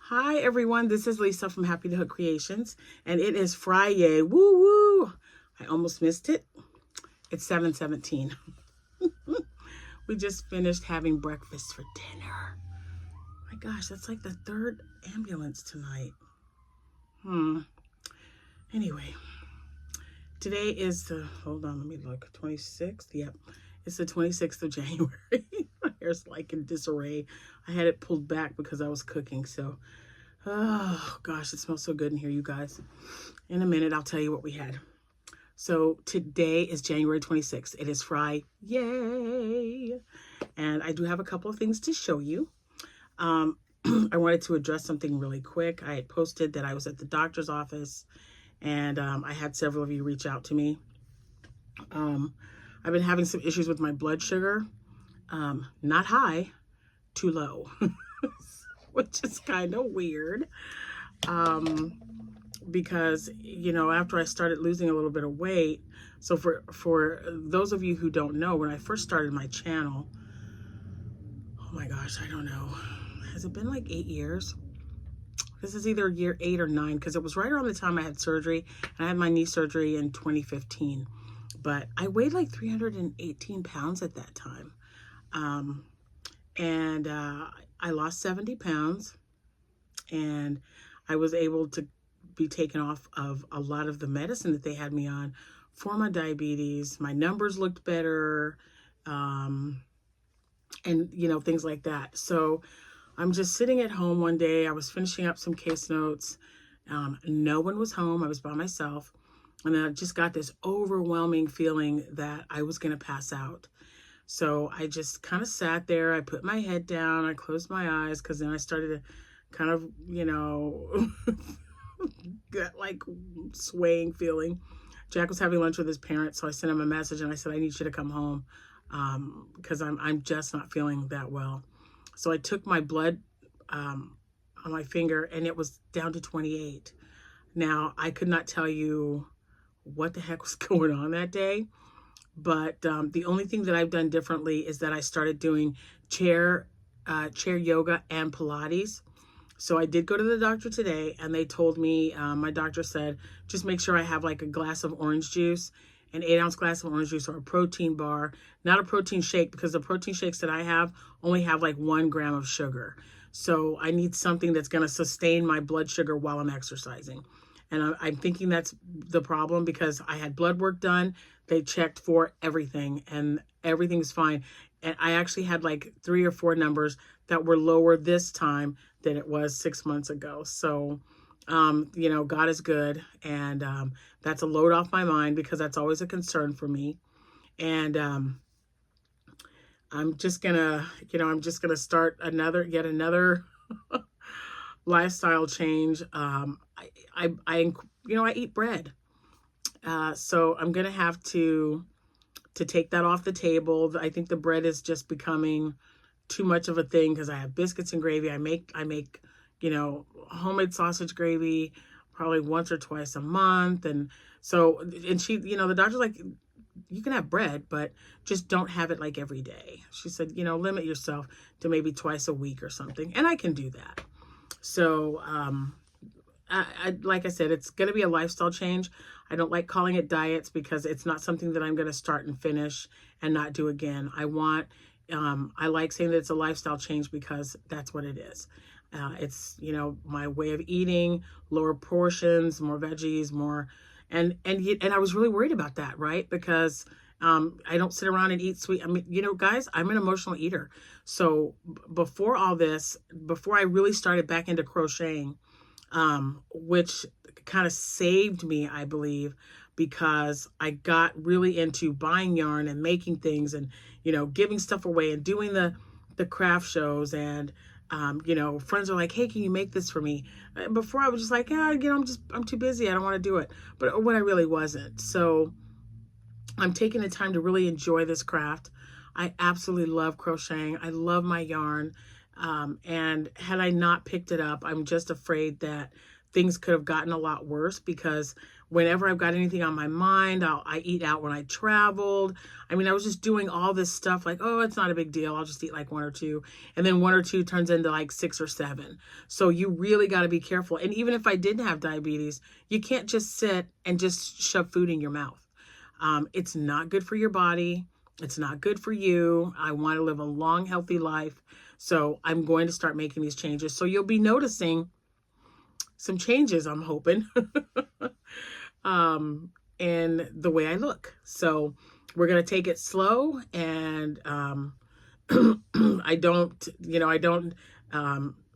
Hi everyone, this is Lisa from Happytohook Creations, and it is Friday. Woo woo! I almost missed it. It's 7:17. We just finished having breakfast for dinner. My gosh, that's like the third ambulance tonight. Anyway, today is hold on, let me look. 26th? Yep. It's the 26th of January. My hair's like in disarray. I had it pulled back because I was cooking, so oh gosh, it smells so good in here, you guys. In a minute, I'll tell you what we had. So today is January 26th. It is Friday. Yay! And I do have a couple of things to show you. I wanted to address something really quick. I had posted that I was at the doctor's office, and I had several of you reach out to me. I've been having some issues with my blood sugar. Not high, too low, which is kind of weird. Because, you know, after I started losing a little bit of weight, so for those of you who don't know, when I first started my channel, oh my gosh, I don't know, has it been like 8 years? This is either year 8 or 9, because it was right around the time I had surgery, and I had my knee surgery in 2015. But I weighed like 318 pounds at that time. And I lost 70 pounds, and I was able to be taken off of a lot of the medicine that they had me on for my diabetes. My numbers looked better, and you know, things like that. So I'm just sitting at home one day. I was finishing up some case notes. No one was home. I was by myself, and I just got this overwhelming feeling that I was going to pass out. So I just kind of sat there. I put my head down. I closed my eyes, because then I started to kind of, you know, get like swaying feeling. Jack was having lunch with his parents, so I sent him a message and I said, I need you to come home, because I'm just not feeling that well. So I took my blood on my finger, and it was down to 28. Now, I could not tell you what the heck was going on that day, but the only thing that I've done differently is that I started doing chair yoga and Pilates. So I did go to the doctor today, and they told me, my doctor said, just make sure I have like a glass of orange juice, an 8-ounce glass of orange juice, or a protein bar, not a protein shake, because the protein shakes that I have only have like 1 gram of sugar. So I need something that's going to sustain my blood sugar while I'm exercising. And I'm thinking that's the problem, because I had blood work done. They checked for everything, and everything's fine. And I actually had like 3 or 4 numbers that were lower this time than it was 6 months ago. So, you know, God is good. And that's a load off my mind, because that's always a concern for me. And I'm just gonna, you know, I'm just gonna start yet another lifestyle change. You know, I eat bread. So I'm gonna have to take that off the table. I think the bread is just becoming too much of a thing, because I have biscuits and gravy. I make, you know, homemade sausage gravy probably once or twice a month. And so, and she, you know, the doctor's like, you can have bread, but just don't have it like every day. She said, you know, limit yourself to maybe twice a week or something. And I can do that. So, like I said, it's going to be a lifestyle change. I don't like calling it diets, because it's not something that I'm going to start and finish and not do again. I like saying that it's a lifestyle change, because that's what it is. It's, you know, my way of eating, lower portions, more veggies, more, and I was really worried about that, right? Because I don't sit around and eat sweet. I mean, you know, guys, I'm an emotional eater. So before all this, before I really started back into crocheting, which kind of saved me, I believe, because I got really into buying yarn and making things, and, you know, giving stuff away and doing the craft shows. And, you know, friends are like, hey, can you make this for me? Before I was just like, yeah, you know, I'm too busy. I don't want to do it. But when I really wasn't. So I'm taking the time to really enjoy this craft. I absolutely love crocheting. I love my yarn. And had I not picked it up, I'm just afraid that things could have gotten a lot worse, because whenever I've got anything on my mind, I eat out when I traveled. I mean, I was just doing all this stuff like, oh, it's not a big deal, I'll just eat like one or two. And then one or two turns into like 6 or 7. So you really got to be careful. And even if I didn't have diabetes, you can't just sit and just shove food in your mouth. It's not good for your body. It's not good for you. I want to live a long, healthy life. So I'm going to start making these changes. So you'll be noticing some changes, I'm hoping, in the way I look. So we're going to take it slow. And I don't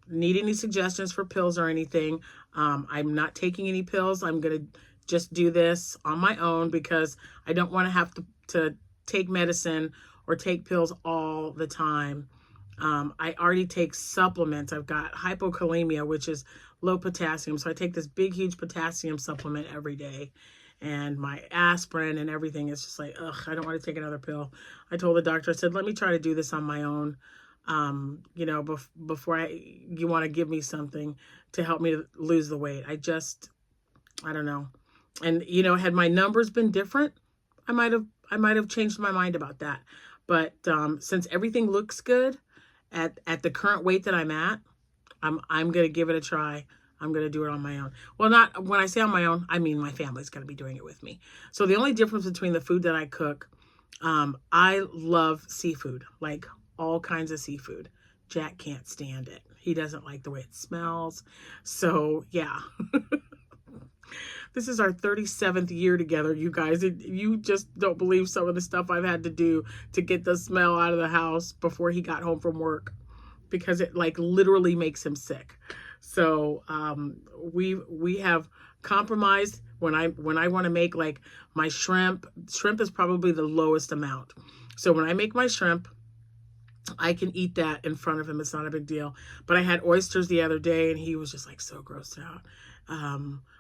need any suggestions for pills or anything. I'm not taking any pills. I'm going to just do this on my own, because I don't want to have to take medicine or take pills all the time. I already take supplements. I've got hypokalemia, which is low potassium. So I take this big, huge potassium supplement every day. And my aspirin and everything is just like, ugh, I don't want to take another pill. I told the doctor, I said, let me try to do this on my own. Before you want to give me something to help me lose the weight. I don't know. And, had my numbers been different, I might have changed my mind about that. But since everything looks good at the current weight that I'm at, I'm going to give it a try. I'm going to do it on my own. Well, not when I say on my own, I mean my family's going to be doing it with me. So the only difference between the food that I cook, I love seafood, like all kinds of seafood. Jack can't stand it. He doesn't like the way it smells. So yeah. This is our 37th year together, you guys. You just don't believe some of the stuff I've had to do to get the smell out of the house before he got home from work, because it like literally makes him sick. So we have compromised. When I want to make like my shrimp is probably the lowest amount. So when I make my shrimp, I can eat that in front of him. It's not a big deal. But I had oysters the other day, and he was just like so grossed out.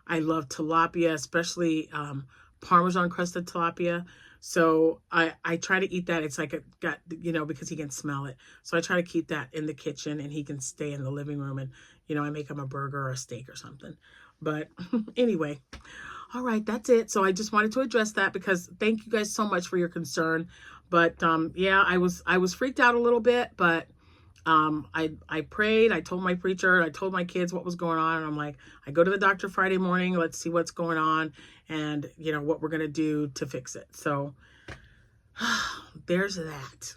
I love tilapia, especially Parmesan crusted tilapia. So I try to eat that. It's like because he can smell it. So I try to keep that in the kitchen, and he can stay in the living room, and I make him a burger or a steak or something. But anyway, all right, that's it. So I just wanted to address that, because thank you guys so much for your concern. But yeah, I was freaked out a little bit, but I prayed. I told my preacher, I told my kids what was going on. And I'm like, I go to the doctor Friday morning. Let's see what's going on, and what we're going to do to fix it. So there's that.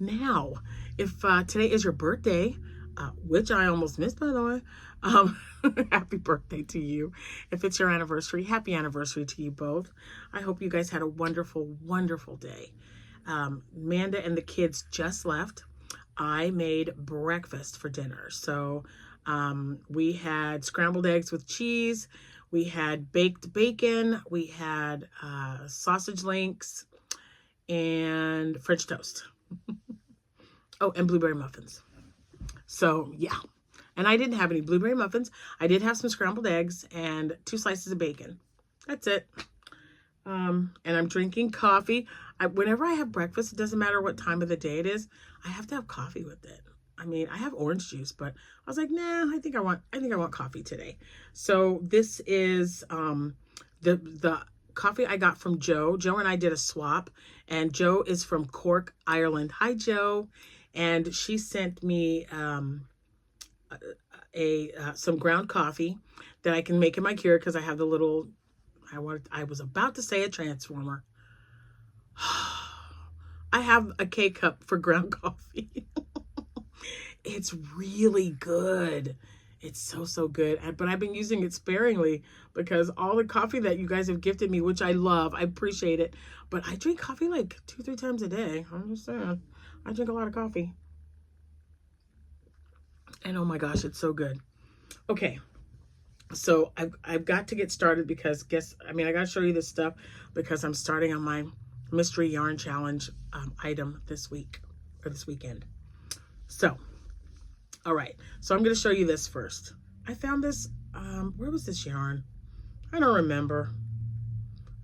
Now, if today is your birthday, which I almost missed, by the way, happy birthday to you. If it's your anniversary, happy anniversary to you both. I hope you guys had a wonderful, wonderful day. Amanda and the kids just left. I made breakfast for dinner. So we had scrambled eggs with cheese. We had baked bacon. We had sausage links and French toast. Oh, and blueberry muffins. So yeah. And I didn't have any blueberry muffins. I did have some scrambled eggs and 2 slices of bacon. That's it. And I'm drinking coffee. Whenever I have breakfast, it doesn't matter what time of the day it is, I have to have coffee with it. I mean, I have orange juice, but I was like, nah, I think I want coffee today. So this is the coffee I got from Joe. Joe and I did a swap, and Joe is from Cork, Ireland. Hi, Joe. And she sent me some ground coffee that I can make in my Keurig, because I have the little, I was about to say a transformer. I have a K-cup for ground coffee. It's really good. It's so good. But I've been using it sparingly, because all the coffee that you guys have gifted me, which I love, I appreciate it. But I drink coffee like 2-3 times a day. I'm just saying. I drink a lot of coffee. And oh my gosh, it's so good. Okay. So I've got to get started, because I got to show you this stuff, because I'm starting on my mystery yarn challenge item this week, or this weekend. So, all right. So I'm going to show you this first. I found this, where was this yarn? I don't remember.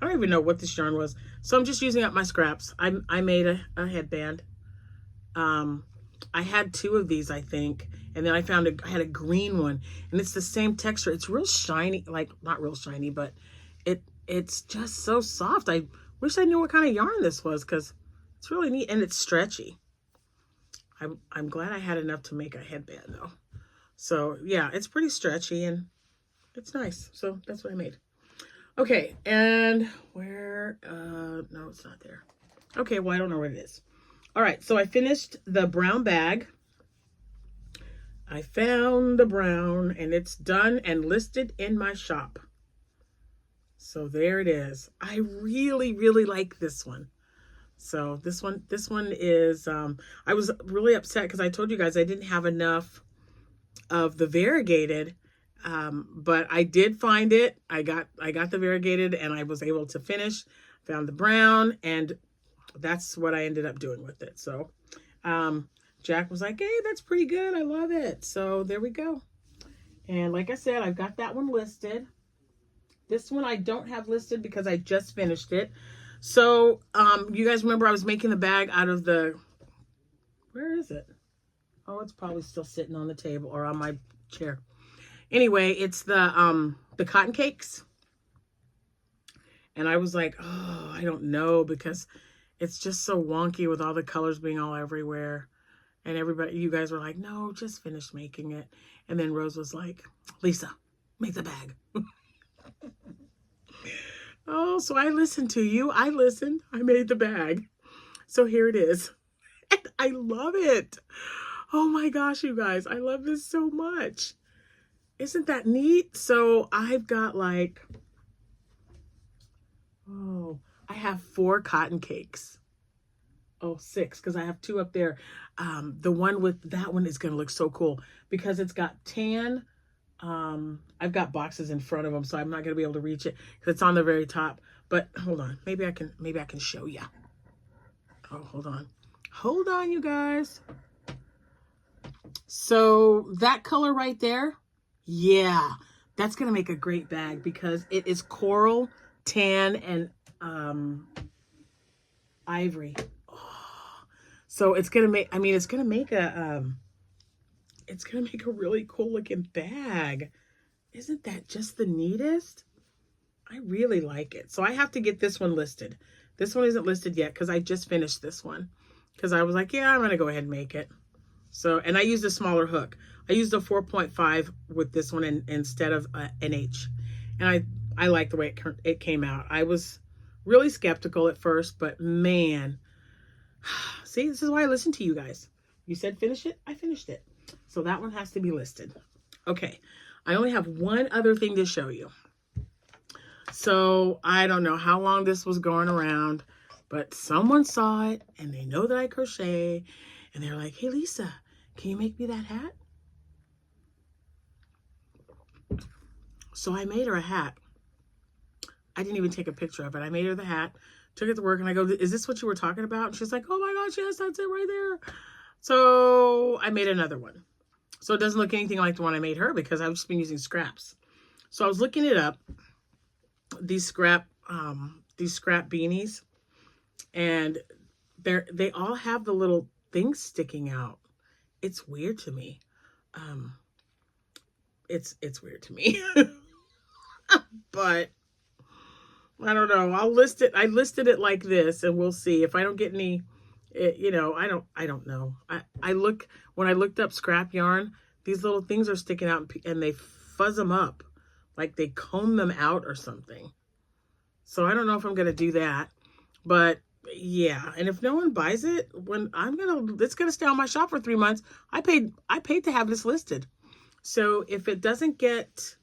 I don't even know what this yarn was. So I'm just using up my scraps. I made a headband. I had 2 of these, I think. And then I found I had a green one, and it's the same texture. It's real shiny, like not real shiny, but it's just so soft. I wish I knew what kind of yarn this was, because it's really neat, and it's stretchy. I'm glad I had enough to make a headband though. So yeah, it's pretty stretchy and it's nice. So that's what I made. Okay, and where, no, it's not there. Okay, well, I don't know where it is. All right, so I finished the brown bag. I found the brown, and it's done and listed in my shop. So there it is. I really, really like this one. So this one is, I was really upset because I told you guys I didn't have enough of the variegated, but I did find it. I got the variegated, and I was able to finish, found the brown, and that's what I ended up doing with it. So, Jack was like, hey, that's pretty good. I love it. So there we go. And like I said, I've got that one listed. This one I don't have listed because I just finished it. So, you guys remember I was making the bag out of the, where is it? Oh, it's probably still sitting on the table or on my chair. Anyway, it's the cotton cakes. And I was like, oh, I don't know, because it's just so wonky with all the colors being all everywhere. And everybody, you guys were like, no, just finish making it. And then Rose was like, Lisa, make the bag. Oh, so I listened to you. I listened. I made the bag. So here it is. And I love it. Oh my gosh, you guys. I love this so much. Isn't that neat? So I've got like, oh, I have 4 cotton cakes. Oh, 6, because I have 2 up there. The one with that one is going to look so cool because it's got tan. I've got boxes in front of them, so I'm not going to be able to reach it because it's on the very top. But hold on, maybe I can show you. Oh, hold on, you guys. So that color right there, yeah, that's going to make a great bag because it is coral, tan, and ivory. So it's going to make, it's going to make a really cool looking bag. Isn't that just the neatest? I really like it. So I have to get this one listed. This one isn't listed yet because I just finished this one. Because I was like, yeah, I'm going to go ahead and make it. So, and I used a smaller hook. I used a 4.5 with this one instead of an H. And I like the way it came out. I was really skeptical at first, but man, see, this is why I listen to you guys. You said finish it, I finished it. So that one has to be listed. Okay, I only have one other thing to show you. So I don't know how long this was going around, but someone saw it and they know that I crochet and they're like, hey, Lisa, can you make me that hat? So I made her a hat. I didn't even take a picture of it. I made her the hat, took it to work, and I go, is this what you were talking about? And she's like, oh my gosh, yes, that's it right there. So I made another one. So it doesn't look anything like the one I made her because I've just been using scraps. So I was looking it up, these scrap beanies, and they all have the little things sticking out. It's weird to me. It's weird to me. But I don't know. I'll list it. I listed it like this, and we'll see if I don't get any. You know, I don't know. When I looked up scrap yarn, these little things are sticking out, and they fuzz them up, like they comb them out or something. So I don't know if I'm gonna do that, but yeah. And if no one buys it, it's gonna stay on my shop for 3 months. I paid to have this listed. So if it doesn't get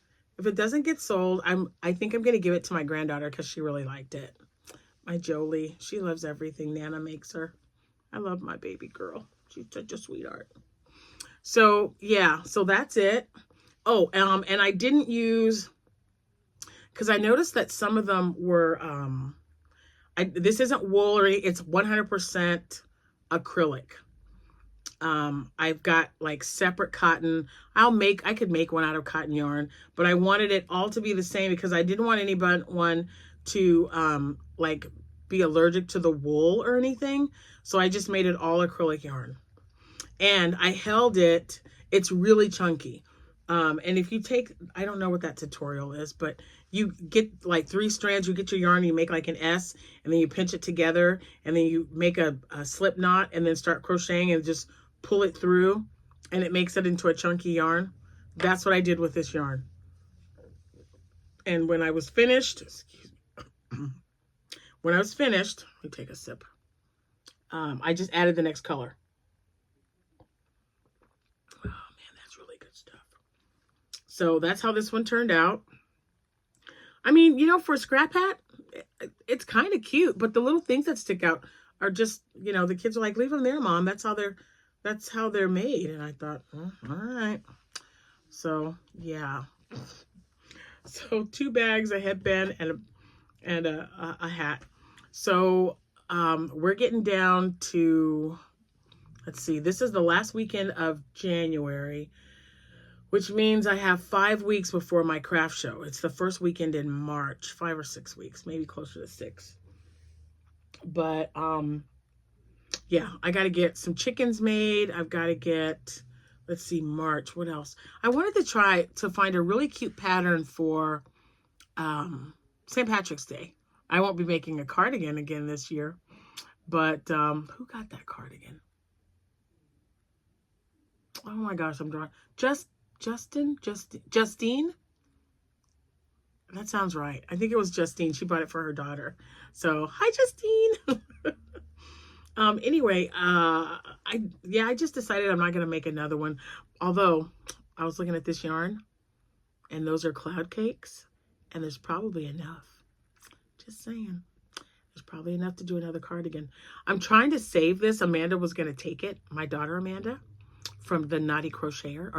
sold, I think I'm gonna give it to my granddaughter because she really liked it. My Jolie, she loves everything Nana makes her. I love my baby girl. She's such a sweetheart. So yeah, so that's it. Oh, and I didn't use, because I noticed that some of them were, this isn't wool or anything, it's 100% acrylic. I've got like separate cotton. I could make one out of cotton yarn, but I wanted it all to be the same because I didn't want anyone to like be allergic to the wool or anything. So I just made it all acrylic yarn. and I held it. It's really chunky. And if you take, I don't know what that tutorial is, but you get like 3 strands, you get your yarn, you make like an S, and then you pinch it together, and then you make a slip knot, and then start crocheting and just pull it through, and it makes it into a chunky yarn. That's what I did with this yarn. And when I was finished, when I was finished, let me take a sip. I just added the next color. Oh man, that's really good stuff. So that's how this one turned out. I mean, you know, for a scrap hat, it's kind of cute, but the little things that stick out are just, you know, the kids are like, leave them there, Mom. That's how they're made. And I thought, oh, all right. So yeah. So 2 bags, a headband, and a hat. So we're getting down to, let's see, this is the last weekend of January, which means I have 5 weeks before my craft show. It's the first weekend in March, 5 or 6 weeks, maybe closer to 6. But yeah, I got to get some chickens made. I've got to get, let's see, March. What else? I wanted to try to find a really cute pattern for St. Patrick's Day. I won't be making a cardigan again this year, but who got that cardigan? Oh my gosh, I'm drawing. Justine? That sounds right. I think it was Justine. She bought it for her daughter. So, hi, Justine. Anyway, I just decided I'm not going to make another one. Although, I was looking at this yarn, and those are cloud cakes, and there's probably enough. Just saying. There's probably enough to do another cardigan. I'm trying to save this. Amanda was going to take it. My daughter, Amanda, from the Naughty Crocheter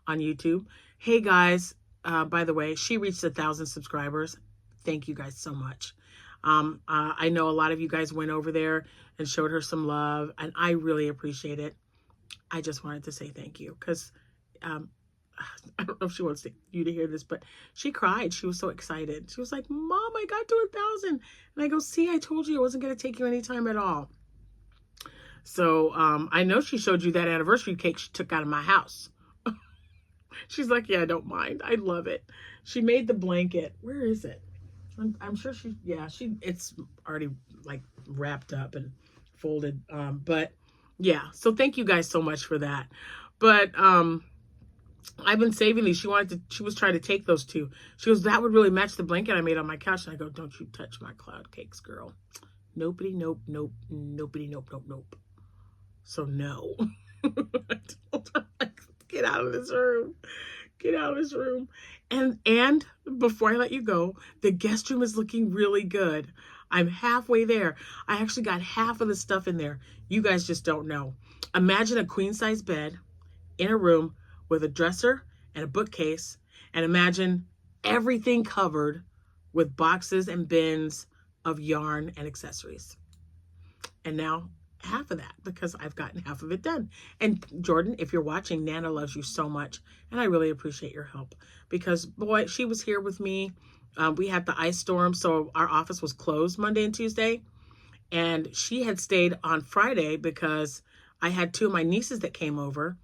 on YouTube. Hey, guys. By the way, she reached 1,000 subscribers. Thank you guys so much. I know a lot of you guys went over there and showed her some love, and I really appreciate it. I just wanted to say thank you because I don't know if she wants you to hear this, but she cried. She was so excited. She was like, Mom, I got to 1,000. And I go, see, I told you it wasn't going to take you any time at all. So I know she showed you that anniversary cake she took out of my house. She's like, yeah, I don't mind. I love it. She made the blanket. Where is it? I'm sure it's already like wrapped up and folded. But yeah, so thank you guys so much for that. But I've been saving these. She was trying to take those 2. She goes, that would really match the blanket I made on my couch. And I go, don't you touch my cloud cakes, girl. Nobody, nope. So no. I told her, like, get out of this room. Get out of this room. And before I let you go, the guest room is looking really good. I'm halfway there. I actually got half of the stuff in there. You guys just don't know. Imagine a queen size bed in a room with a dresser and a bookcase, and imagine everything covered with boxes and bins of yarn and accessories. And now half of that, because I've gotten half of it done. And Jordan, if you're watching, Nana loves you so much, and I really appreciate your help because, boy, she was here with me. We had the ice storm, so our office was closed Monday and Tuesday, and she had stayed on Friday because I had 2 of my nieces that came over,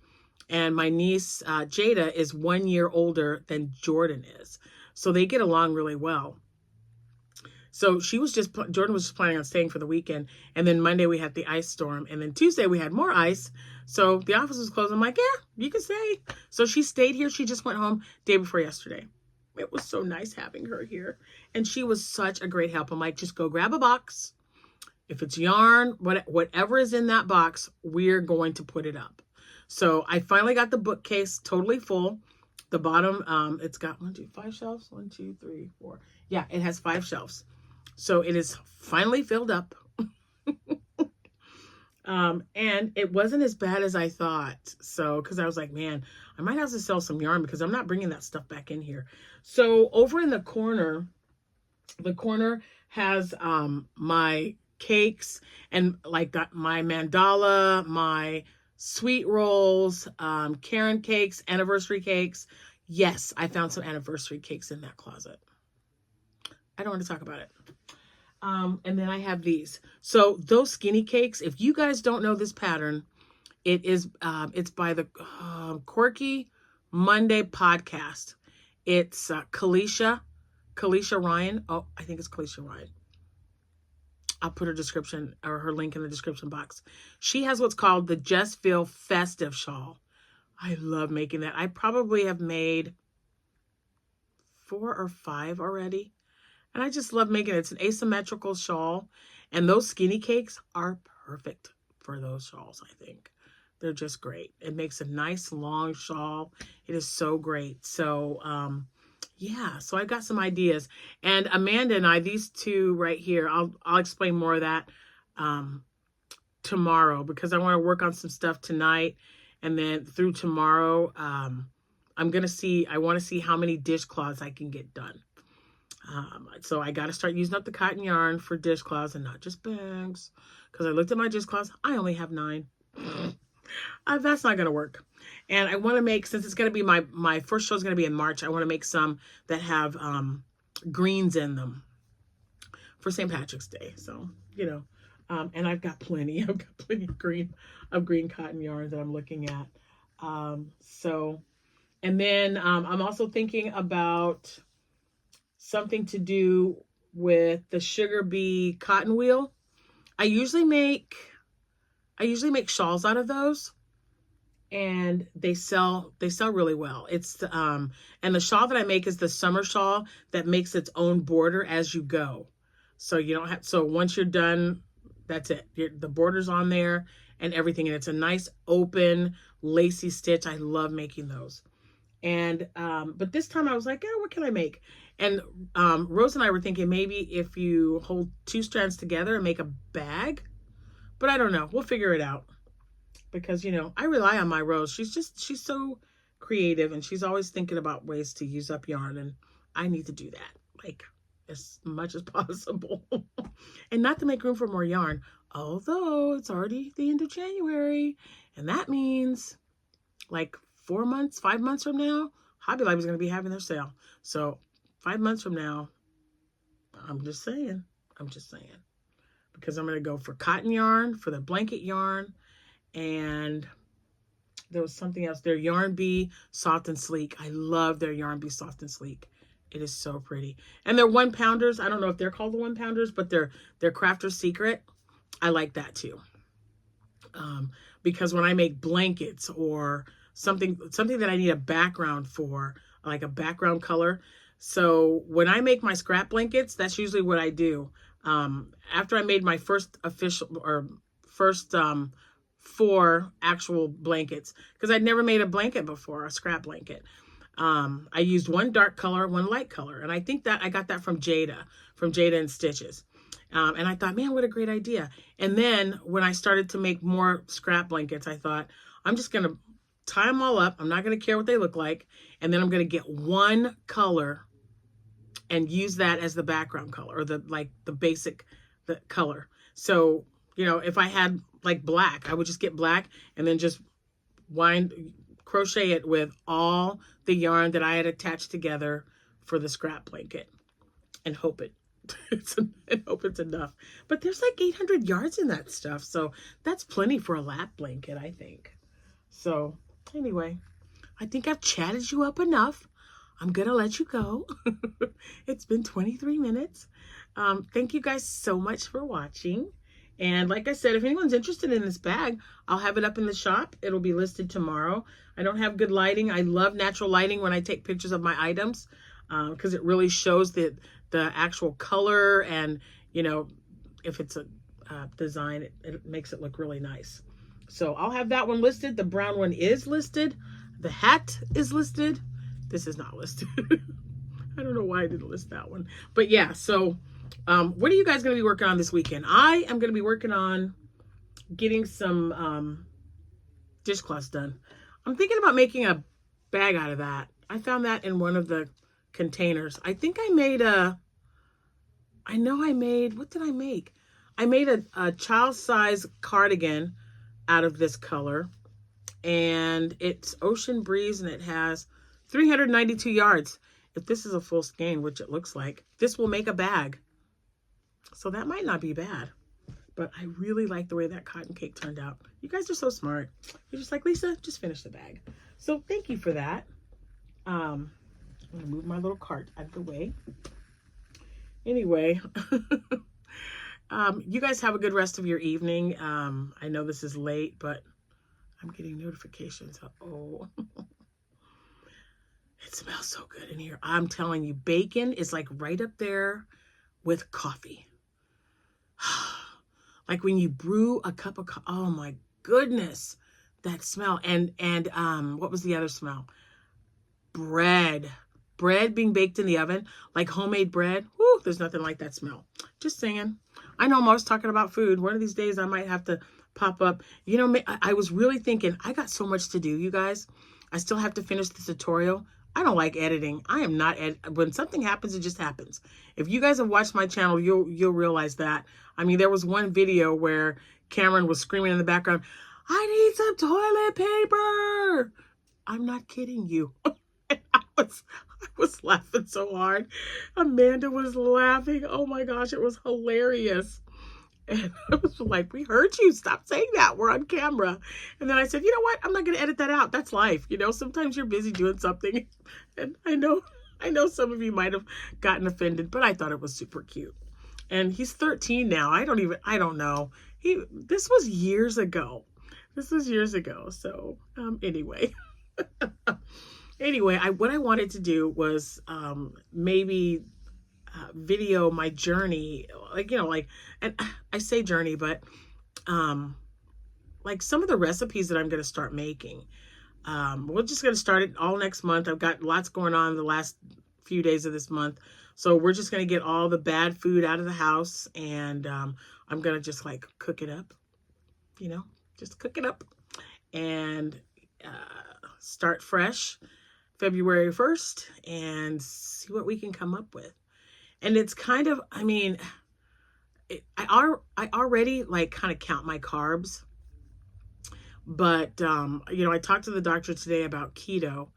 and my niece Jada is 1 year older than Jordan is, so they get along really well. So Jordan was just planning on staying for the weekend. And then Monday we had the ice storm. And then Tuesday we had more ice. So the office was closed. I'm like, yeah, you can stay. So she stayed here. She just went home day before yesterday. It was so nice having her here. And she was such a great help. I'm like, just go grab a box. If it's yarn, whatever is in that box, we're going to put it up. So I finally got the bookcase totally full. The bottom, it's got 5 shelves. 1, 2, 3, 4. Yeah, it has 5 shelves. So it is finally filled up. And it wasn't as bad as I thought. So, because I was like, man, I might have to sell some yarn because I'm not bringing that stuff back in here. So over in the corner has my cakes and like my mandala, my sweet rolls, Karen cakes, anniversary cakes. Yes, I found some anniversary cakes in that closet. I don't want to talk about it. And then I have these. So those skinny cakes, if you guys don't know this pattern, It is, it's by the Quirky Monday podcast. It's Kalisha Ryan. Oh, I think it's Kalisha Ryan. I'll put her description or her link in the description box. She has what's called the Just Feel Festive Shawl. I love making that. I probably have made 4 or 5 already. And I just love making it. It's an asymmetrical shawl. And those skinny cakes are perfect for those shawls, I think. They're just great. It makes a nice long shawl. It is so great. So, yeah, so I've got some ideas. And Amanda and I, these two right here, I'll explain more of that tomorrow, because I want to work on some stuff tonight. And then through tomorrow, I want to see how many dishcloths I can get done. So I got to start using up the cotton yarn for dishcloths and not just bags. Because I looked at my dishcloths, I only have 9. That's not going to work. And I want to make, since it's going to be my first show is going to be in March, I want to make some that have greens in them for St. Patrick's Day. So, and I've got plenty. I've got plenty of green cotton yarn that I'm looking at. And then I'm also thinking about something to do with the sugar bee cotton wheel. I usually make shawls out of those, and they sell really well. It's and the shawl that I make is the summer shawl that makes its own border as you go. So you don't have, so once you're done, that's it. The border's on there and everything, and it's a nice open lacy stitch. I love making those. And but this time I was like, what can I make? And Rose and I were thinking maybe if you hold 2 strands together and make a bag. But I don't know. We'll figure it out. Because, I rely on my Rose. She's so creative, and she's always thinking about ways to use up yarn. And I need to do that, like, as much as possible. And not to make room for more yarn. Although it's already the end of January. And that means, like, 4 months, 5 months from now, Hobby Lobby is going to be having their sale. So 5 months from now, I'm just saying. Because I'm going to go for cotton yarn, for the blanket yarn, and there was something else. Their Yarn Bee Soft and Sleek. I love their Yarn Bee Soft and Sleek. It is so pretty. And they're 1-pounders. I don't know if they're called the 1-pounders, but they're Crafter's Secret. I like that too. Because when I make blankets or something that I need a background for, like a background color. So when I make my scrap blankets, that's usually what I do. After I made my first 4 actual blankets, because I'd never made a blanket before, a scrap blanket. I used 1 dark color, 1 light color. And I think that I got that from Jada and Stitches. And I thought, man, what a great idea. And then when I started to make more scrap blankets, I thought, I'm just going to tie them all up. I'm not going to care what they look like. And then I'm going to get 1 color and use that as the background color, or the basic color. So, if I had like black, I would just get black and then just crochet it with all the yarn that I had attached together for the scrap blanket, and hope it's enough. But there's like 800 yards in that stuff. So that's plenty for a lap blanket, I think. So anyway, I think I've chatted you up enough. I'm going to let you go. It's been 23 minutes. Thank you guys so much for watching. And like I said, if anyone's interested in this bag, I'll have it up in the shop. It'll be listed tomorrow. I don't have good lighting. I love natural lighting when I take pictures of my items, because it really shows the actual color, and, if it's a design, it makes it look really nice. So I'll have that one listed. The brown one is listed. The hat is listed. This is not listed. I don't know why I didn't list that one. But yeah, so what are you guys going to be working on this weekend? I am going to be working on getting some dishcloths done. I'm thinking about making a bag out of that. I found that in one of the containers. I think I made what did I make? I made a child size cardigan out of this color. And it's Ocean Breeze, and it has 392 yards. If this is a full skein, which it looks like, this will make a bag. So that might not be bad. But I really like the way that cotton cake turned out. You guys are so smart. You're just like, Lisa, just finish the bag. So thank you for that. I'm going to move my little cart out of the way. Anyway, you guys have a good rest of your evening. I know this is late, but I'm getting notifications. Oh, it smells so good in here. I'm telling you, bacon is like right up there with coffee. Like when you brew a cup of coffee. Oh my goodness, that smell. And what was the other smell? Bread being baked in the oven, like homemade bread. Whoo, there's nothing like that smell. Just saying. I know I'm always talking about food. One of these days I might have to pop up. You know, I was really thinking, I got so much to do, you guys. I still have to finish the tutorial. I don't like editing. I am not when something happens, it just happens. If you guys have watched my channel, you'll realize that. I mean, there was one video where Cameron was screaming in the background, I need some toilet paper. I'm not kidding you. I was laughing so hard. Amanda was laughing. Oh my gosh, it was hilarious. And I was like, we heard you. Stop saying that. We're on camera. And then I said, you know what? I'm not going to edit that out. That's life. You know, sometimes you're busy doing something. And I know some of you might have gotten offended, but I thought it was super cute. And he's 13 now. I don't know. This was years ago. So, anyway. Anyway, what I wanted to do was maybe video my journey, like, you know, like, and I say journey, but like some of the recipes that I'm going to start making. We're just going to start it all next month. I've got lots going on the last few days of this month. So we're just going to get all the bad food out of the house, and I'm going to just like cook it up, you know, just cook it up and start fresh February 1st and see what we can come up with. And it's kind of, I mean, I already like kind of count my carbs, but, you know, I talked to the doctor today about keto,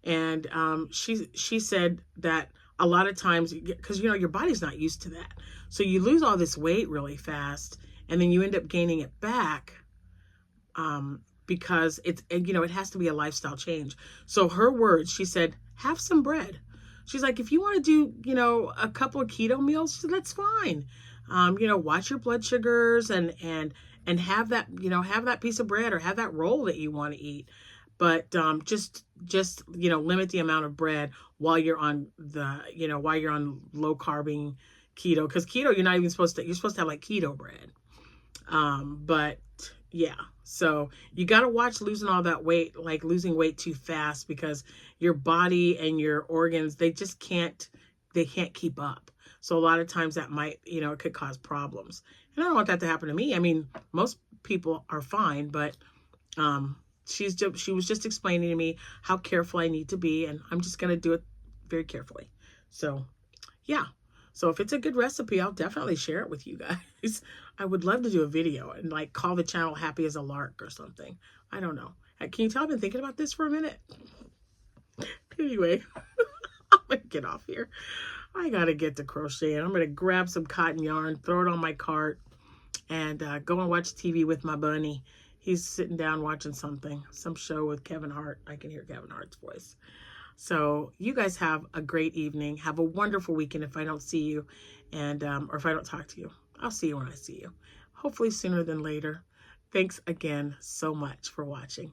and she said that a lot of times, because, you know, your body's not used to that. So you lose all this weight really fast, and then you end up gaining it back, because it's, you know, it has to be a lifestyle change. So her words, she said, have some bread. She's like, if you want to do, you know, a couple of keto meals, she said, that's fine. You know, watch your blood sugars and have that, you know, have that piece of bread or have that roll that you want to eat. But just, you know, limit the amount of bread while you're on the, you know, while you're on low carbing keto. Because keto, you're not even supposed to, you're supposed to have like keto bread. But yeah, so you got to watch losing all that weight, like losing weight too fast, because your body and your organs, they can't keep up. So a lot of times that might, you know, it could cause problems. And I don't want that to happen to me. I mean, most people are fine, but she was just explaining to me how careful I need to be, and I'm just going to do it very carefully. So yeah. So if it's a good recipe, I'll definitely share it with you guys. I would love to do a video and like call the channel Happy as a Lark or something. I don't know. Can you tell I've been thinking about this for a minute? Anyway, I'm going to get off here. I got to get to crocheting. I'm going to grab some cotton yarn, throw it on my cart, and go and watch TV with my bunny. He's sitting down watching some show with Kevin Hart. I can hear Kevin Hart's voice. So you guys have a great evening. Have a wonderful weekend if I don't see you, and or if I don't talk to you. I'll see you when I see you. Hopefully sooner than later. Thanks again so much for watching.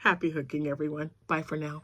Happy hooking, everyone. Bye for now.